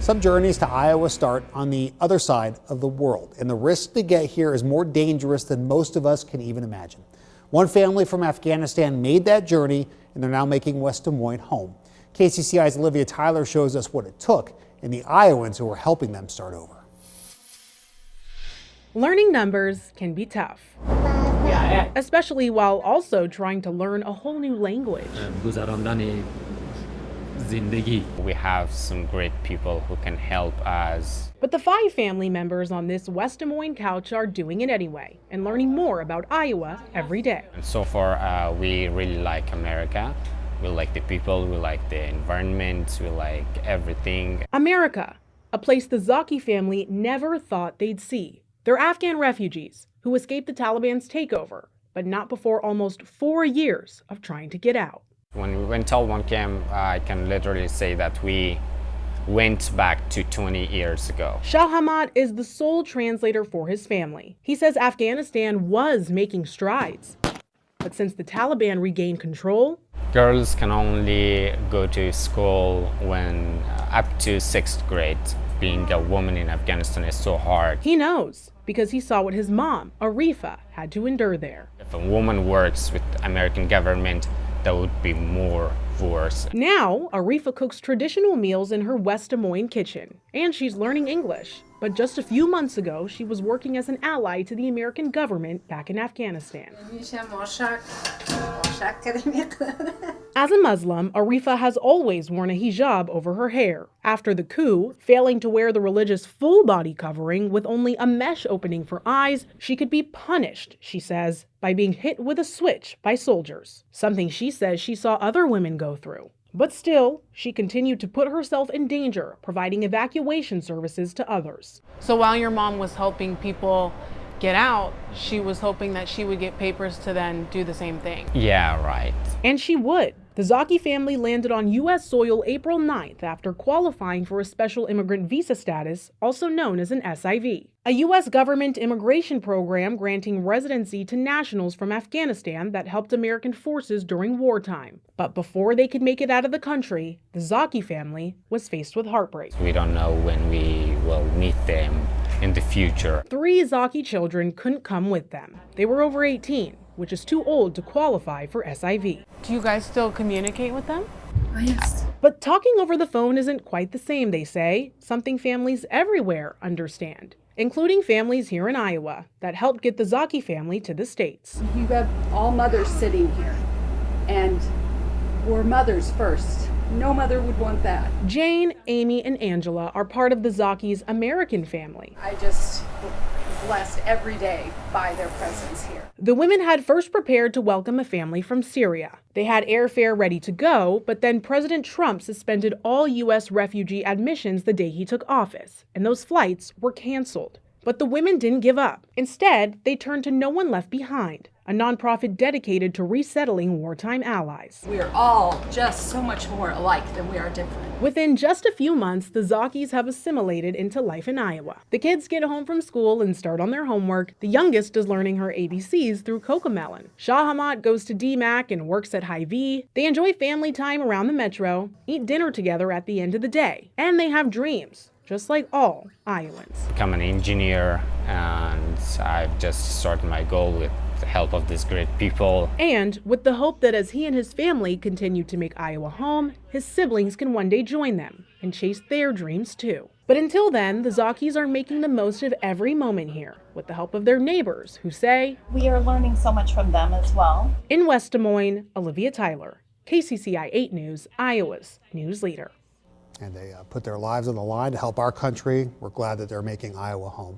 Some journeys to Iowa start on the other side of the world, and the risk to get here is more dangerous than most of us can even imagine. One family from Afghanistan made that journey, and they're now making West Des Moines home. KCCI's Olivia Tyler shows us what it took and the Iowans who are helping them start over. Learning numbers can be tough, especially while also trying to learn a whole new language. We have some great people who can help us. But the 5 family members on this West Des Moines couch are doing it anyway and learning more about Iowa every day. And so far, we really like America. We like the people, we like the environment, we like everything. America, a place the Zaki family never thought they'd see. They're Afghan refugees who escaped the Taliban's takeover, but not before almost 4 years of trying to get out. When we went to one camp, I can literally say that we went back to 20 years ago. Shah Hamad is the sole translator for his family. He says Afghanistan was making strides, but since the Taliban regained control, girls can only go to school when up to 6th grade. Being a woman in Afghanistan is so hard. He knows because he saw what his mom, Arifa, had to endure there. If a woman works with the American government, that would be more worse. Now, Arifa cooks traditional meals in her West Des Moines kitchen, and she's learning English. But just a few months ago, she was working as an ally to the American government back in Afghanistan. As a Muslim, Arifa has always worn a hijab over her hair. After the coup, failing to wear the religious full-body covering with only a mesh opening for eyes, she could be punished, she says, by being hit with a switch by soldiers, something she says she saw other women go through. But still, she continued to put herself in danger, providing evacuation services to others. So while your mom was helping people get out, she was hoping that she would get papers to then do the same thing. Yeah, right. And she would. The Zaki family landed on U.S. soil April 9th after qualifying for a special immigrant visa status, also known as an SIV, a U.S. government immigration program granting residency to nationals from Afghanistan that helped American forces during wartime. But before they could make it out of the country, the Zaki family was faced with heartbreak. We don't know when we will meet them in the future. 3 Zaki children couldn't come with them. They were over 18. Which is too old to qualify for SIV. Do you guys still communicate with them? Oh, yes. But talking over the phone isn't quite the same, they say, something families everywhere understand, including families here in Iowa that helped get the Zaki family to the States. You have all mothers sitting here, and we're mothers first. No mother would want that. Jane, Amy, and Angela are part of the Zaki's American family. I just blessed every day by their presence here. The women had first prepared to welcome a family from Syria. They had airfare ready to go, but then President Trump suspended all U.S. refugee admissions the day he took office, and those flights were canceled. But the women didn't give up. Instead, they turned to No One Left Behind, a nonprofit dedicated to resettling wartime allies. We are all just so much more alike than we are different. Within just a few months, the Zakis have assimilated into life in Iowa. The kids get home from school and start on their homework. The youngest is learning her ABCs through Cocomelon. Shah Hamad goes to DMAC and works at Hy-Vee. They enjoy family time around the metro, eat dinner together at the end of the day, and they have dreams, just like all Iowans. Become an engineer, and I've just started my goal with the help of these great people. And with the hope that as he and his family continue to make Iowa home, his siblings can one day join them and chase their dreams too. But until then, the Zakis are making the most of every moment here, with the help of their neighbors who say, we are learning so much from them as well. In West Des Moines, Olivia Tyler, KCCI 8 News, Iowa's news leader. And they put their lives on the line to help our country. We're glad that they're making Iowa home.